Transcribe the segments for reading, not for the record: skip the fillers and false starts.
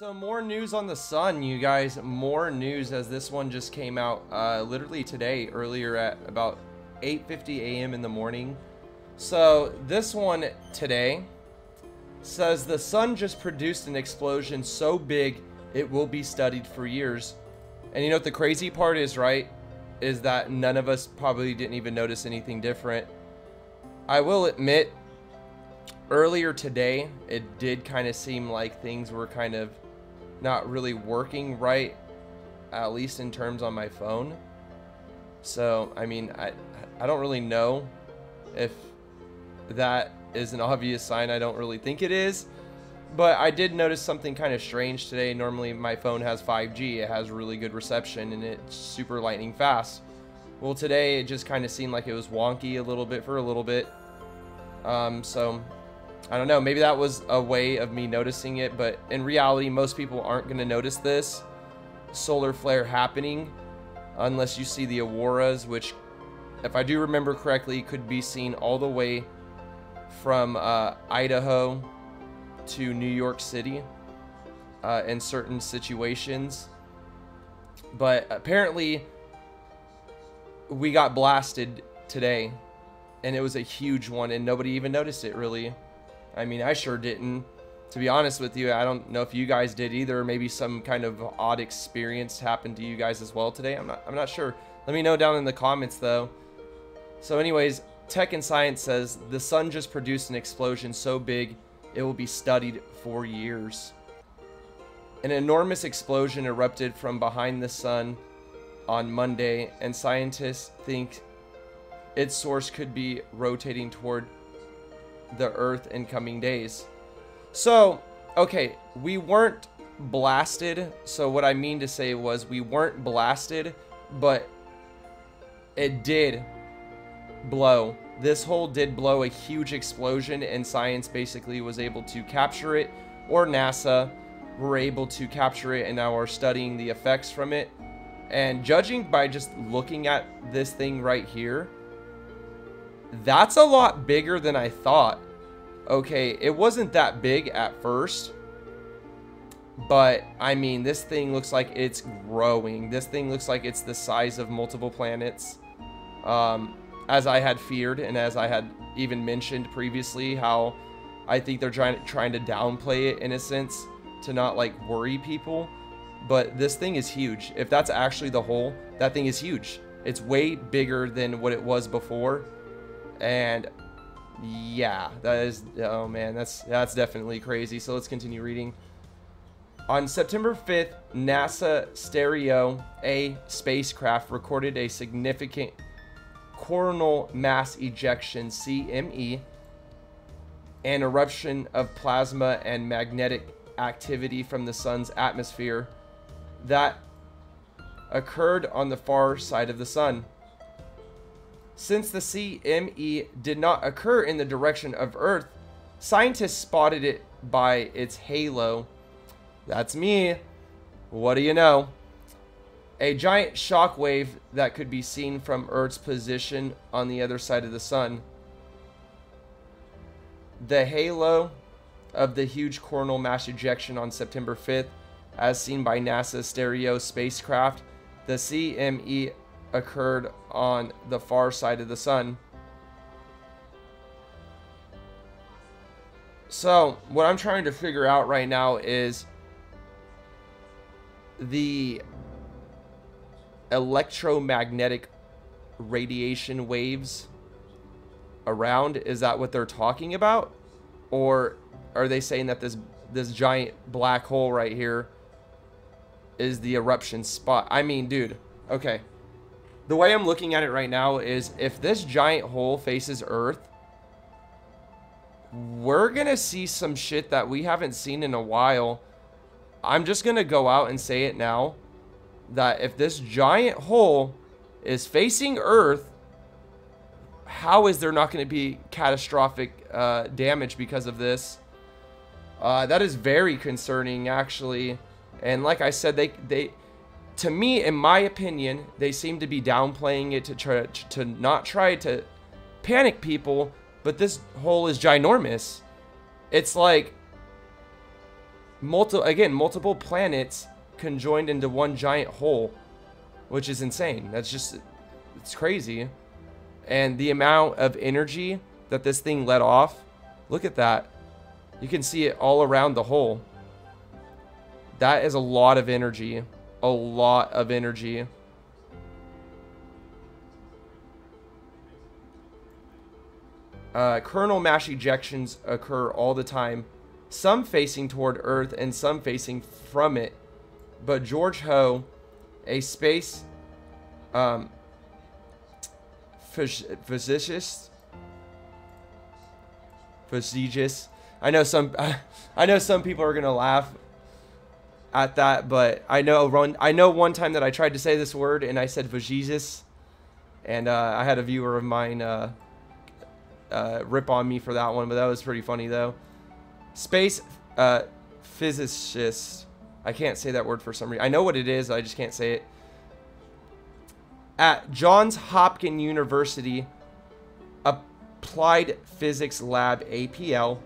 So more news on the sun, you guys. More news, as this one just came out literally today, earlier at about 8:50 a.m. in the morning. So this one today says the sun just produced an explosion so big it will be studied for years. And you know what the crazy part is, right? Is that none of us probably didn't even notice anything different. I will admit, earlier today, it did kind of seem like things were kind of not really working right, at least in terms on my phone. So, I mean, I don't really know if that is an obvious sign. I don't really think it is. But I did notice something kind of strange today. Normally, my phone has 5G. It has really good reception, and it's super lightning fast. Well, today, it just kind of seemed like it was wonky a little bit for a little bit. So I don't know, maybe that was a way of me noticing it, but in reality, most people aren't going to notice this solar flare happening unless you see the auroras, which, if I do remember correctly, could be seen all the way from Idaho to New York City in certain situations. But apparently, we got blasted today, and it was a huge one, and nobody even noticed it, really. I mean, I sure didn't. To be honest with you, I don't know if you guys did either. Maybe some kind of odd experience happened to you guys as well today. I'm not sure. Let me know down in the comments, though. So anyways, Tech and Science says the sun just produced an explosion so big it will be studied for years. An enormous explosion erupted from behind the sun on Monday, and scientists think its source could be rotating toward the Earth in coming days. So, okay, we weren't blasted. So what I mean to say was we weren't blasted, but it did blow. This hole did blow a huge explosion, and science basically was able to capture it, or NASA were able to capture it, and now are studying the effects from it. And judging by just looking at this thing right here, that's a lot bigger than I thought. Okay, it wasn't that big at first, but I mean, this thing looks like it's growing. This thing looks like it's the size of multiple planets, as I had feared, and as I had even mentioned previously, how I think they're trying to downplay it in a sense to not like worry people. But this thing is huge. If that's actually the hole, that thing is huge. It's way bigger than what it was before. And yeah, that is, oh man, that's definitely crazy. So let's continue reading. On September 5th, NASA Stereo A spacecraft recorded a significant coronal mass ejection, CME, an eruption of plasma and magnetic activity from the sun's atmosphere that occurred on the far side of the sun. Since the CME did not occur in the direction of Earth, scientists spotted it by its halo. That's me. What do you know? A giant shock wave that could be seen from Earth's position on the other side of the sun. The halo of the huge coronal mass ejection on September 5th, as seen by NASA's Stereo spacecraft, the CME occurred on the far side of the sun. So what I'm trying to figure out right now is the electromagnetic radiation waves around. Is that what they're talking about? Or are they saying that this giant black hole right here is the eruption spot? I mean, dude, okay. The way I'm looking at it right now is if this giant hole faces Earth, we're going to see some shit that we haven't seen in a while. I'm just going to go out and say it now, that if this giant hole is facing Earth, how is there not going to be catastrophic damage because of this? That is very concerning, actually. And like I said, they to me, in my opinion, they seem to be downplaying it to not try to panic people, but this hole is ginormous. It's like multiple planets conjoined into one giant hole, which is insane. It's crazy. And the amount of energy that this thing let off, look at that. You can see it all around the hole. That is a lot of energy. A lot of energy. Coronal mass ejections occur all the time, some facing toward Earth and some facing from it. But George Ho, a space physicist, I know some people are gonna laugh at that, but I know one time that I tried to say this word and I said physicist, and I had a viewer of mine rip on me for that one, but that was pretty funny though. Space physicist. I can't say that word for some reason. I know what it is, I just can't say it. At Johns Hopkins University Applied Physics Lab, APL,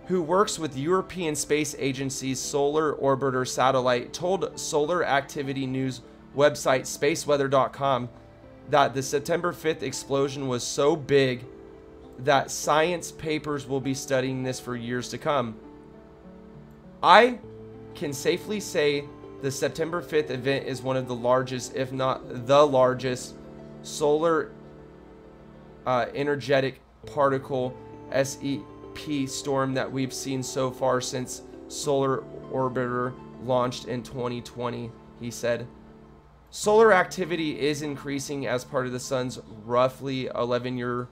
who works with European Space Agency's Solar Orbiter satellite, told solar activity news website spaceweather.com that the September 5th explosion was so big that science papers will be studying this for years to come. I can safely say the September 5th event is one of the largest, if not the largest, solar energetic particle SEP storm that we've seen so far since Solar Orbiter launched in 2020, he said. Solar activity is increasing as part of the sun's roughly 11-year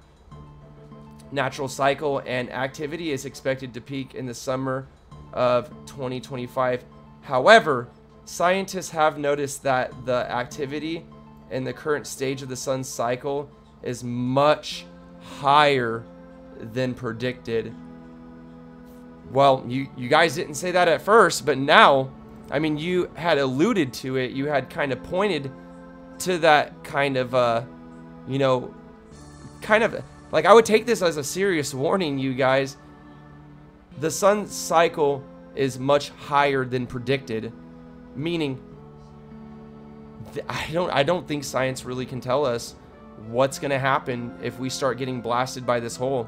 natural cycle, and activity is expected to peak in the summer of 2025. However, scientists have noticed that the activity in the current stage of the sun's cycle is much higher than predicted. Well, you guys didn't say that at first, but now, I mean, you had alluded to it. You had kind of pointed to that kind of, you know, kind of, like, I would take this as a serious warning, you guys. The sun's cycle is much higher than predicted, meaning I don't think science really can tell us what's going to happen if we start getting blasted by this hole.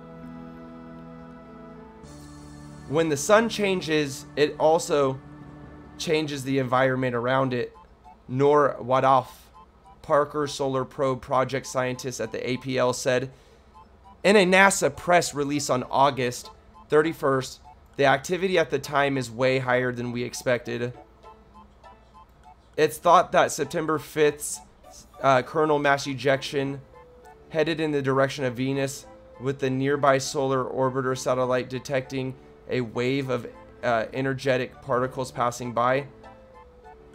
When the sun changes, it also changes the environment around it. Noor Wadaf, Parker Solar Probe project scientist at the APL, said in a NASA press release on August 31st, the activity at the time is way higher than we expected. It's thought that September 5th's coronal mass ejection headed in the direction of Venus, with the nearby solar orbiter satellite detecting a wave of energetic particles passing by.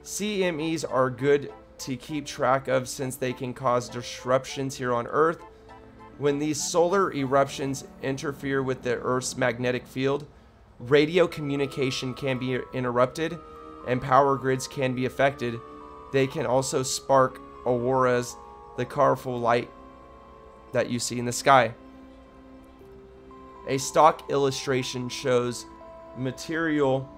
CMEs are good to keep track of since they can cause disruptions here on Earth. When these solar eruptions interfere with the Earth's magnetic field, radio communication can be interrupted and power grids can be affected. They can also spark auroras, the colorful light that you see in the sky. A stock illustration shows material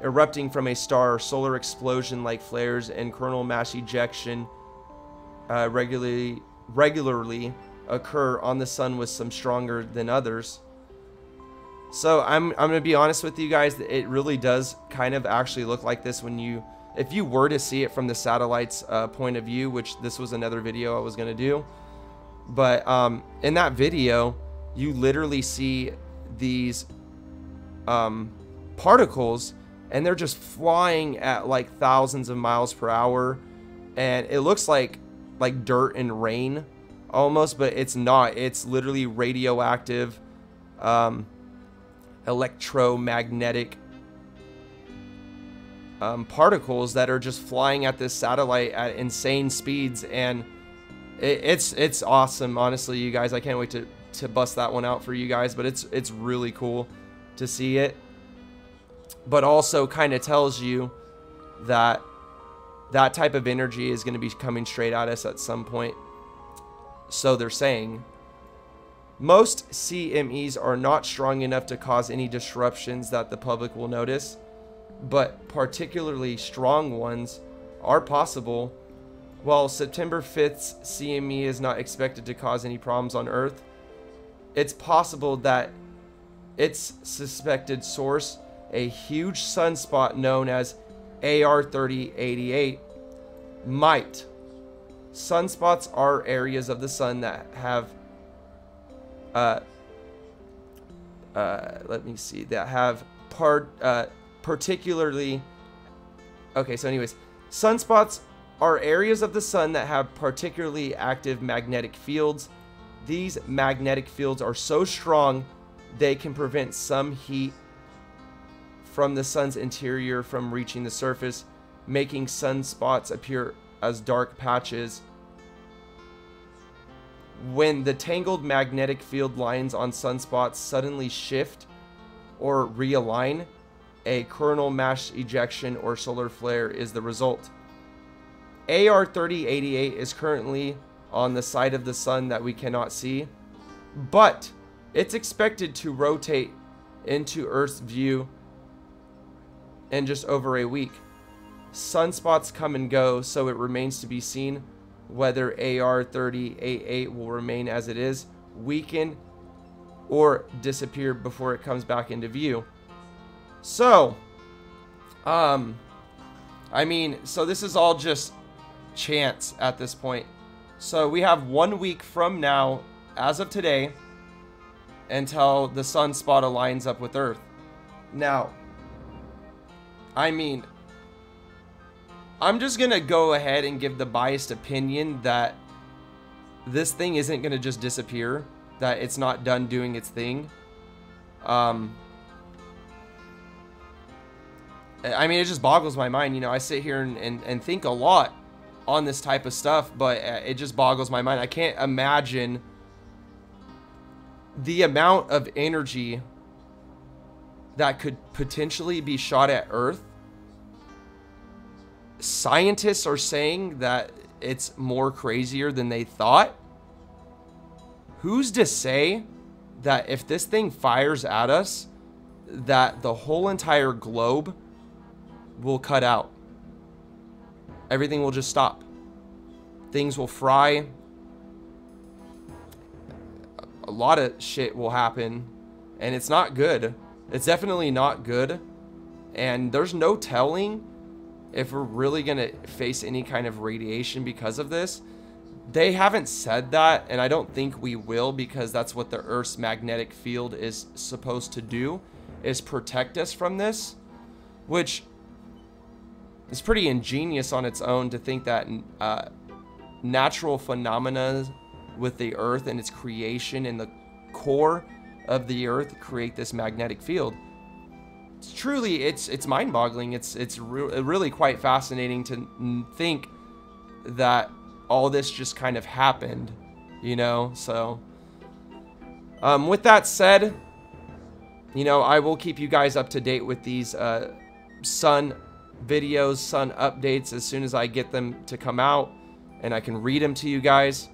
erupting from a star, solar explosion like flares, and coronal mass ejection regularly occur on the sun, with some stronger than others. So I'm gonna be honest with you guys, it really does kind of actually look like this when you, if you were to see it from the satellite's point of view, which this was another video I was gonna do. But in that video, you literally see these particles, and they're just flying at like thousands of miles per hour, and it looks like dirt and rain almost, but it's not. It's literally radioactive electromagnetic particles that are just flying at this satellite at insane speeds, and it's awesome. Honestly, you guys, I can't wait to bust that one out for you guys, but it's really cool to see it. But also kind of tells you that that type of energy is going to be coming straight at us at some point. So they're saying most CMEs are not strong enough to cause any disruptions that the public will notice. but particularly strong ones are possible. While September 5th's CME is not expected to cause any problems on Earth, it's possible that its suspected source, a huge sunspot known as AR 3088, might. Sunspots are areas of the sun that have let me see, that have particularly, okay, so anyways, sunspots are areas of the sun that have particularly active magnetic fields. These magnetic fields are so strong they can prevent some heat from the sun's interior from reaching the surface, making sunspots appear as dark patches. When the tangled magnetic field lines on sunspots suddenly shift or realign, a coronal mass ejection or solar flare is the result. AR 3088 is currently on the side of the sun that we cannot see, but it's expected to rotate into Earth's view in just over a week. Sunspots come and go, so it remains to be seen whether AR 3088 will remain as it is, weaken, or disappear before it comes back into view. So, I mean, so this is all just chance at this point. So we have 1 week from now, as of today, until the sunspot aligns up with Earth. Now, I mean, I'm just gonna go ahead and give the biased opinion that this thing isn't gonna just disappear, that it's not done doing its thing. I mean, it just boggles my mind. You know, I sit here and think a lot on this type of stuff, but it just boggles my mind. I can't imagine the amount of energy that could potentially be shot at Earth. Scientists are saying that it's more crazier than they thought. Who's to say that if this thing fires at us, that the whole entire globe will cut out? Everything will just stop. Things will fry. A lot of shit will happen, and it's not good. It's definitely not good, and there's no telling if we're really gonna face any kind of radiation because of this. They haven't said that, and I don't think we will, because that's what the Earth's magnetic field is supposed to do, is protect us from this, which is pretty ingenious on its own, to think that natural phenomena with the Earth and its creation in the core of the Earth create this magnetic field. It's truly, it's mind-boggling. It's really quite fascinating to think that all this just kind of happened, you know. So with that said, you know, I will keep you guys up to date with these sun videos, sun updates, as soon as I get them to come out and I can read them to you guys.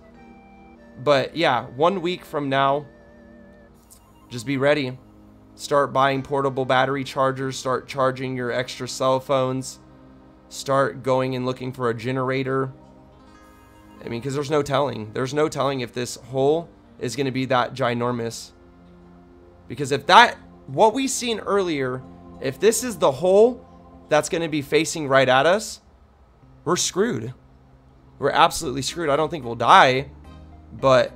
But yeah, 1 week from now, just be ready. Start buying portable battery chargers, start charging your extra cell phones, start going and looking for a generator. I mean, because there's no telling. There's no telling if this hole is going to be that ginormous. Because if that, what we seen earlier, if this is the hole that's going to be facing right at us, we're screwed. We're absolutely screwed. I don't think we'll die, but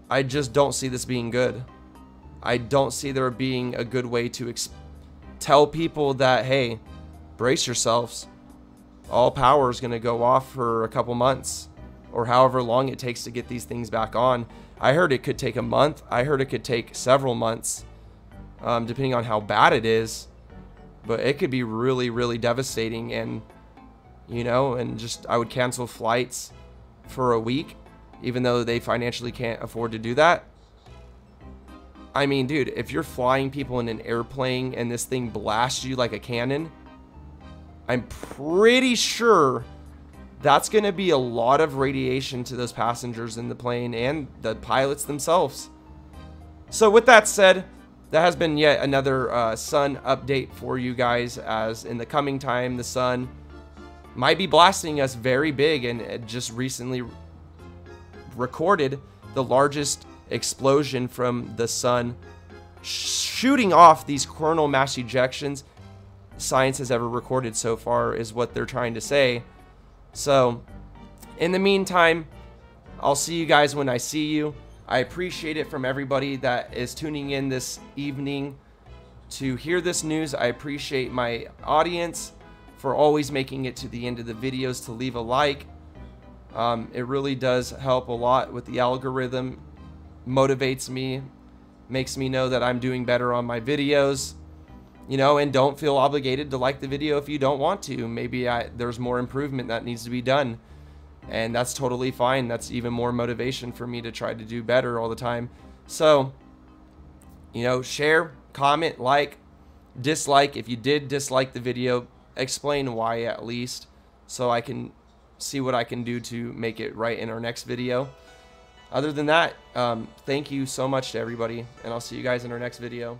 I just don't see this being good. I don't see there being a good way to tell people that, hey, brace yourselves. All power is going to go off for a couple months, or however long it takes to get these things back on. I heard it could take a month. I heard it could take several months, depending on how bad it is. But it could be really, really devastating. And, you know, and just, I would cancel flights for a week, even though they financially can't afford to do that. I mean, dude, if you're flying people in an airplane and this thing blasts you like a cannon, I'm pretty sure that's going to be a lot of radiation to those passengers in the plane and the pilots themselves. So with that said, that has been yet another sun update for you guys, as in the coming time the sun might be blasting us very big, and it just recently recorded the largest explosion from the sun shooting off these coronal mass ejections science has ever recorded so far, is what they're trying to say. So in the meantime, I'll see you guys when I see you. I appreciate it from everybody that is tuning in this evening to hear this news. I appreciate my audience for always making it to the end of the videos to leave a like. It really does help a lot with the algorithm, motivates me, makes me know that I'm doing better on my videos, you know. And don't feel obligated to like the video if you don't want to. Maybe there's more improvement that needs to be done, and that's totally fine. That's even more motivation for me to try to do better all the time. So, you know, share, comment, like, dislike. If you did dislike the video, explain why at least, so I can see what I can do to make it right in our next video. Other than that, thank you so much to everybody, and I'll see you guys in our next video.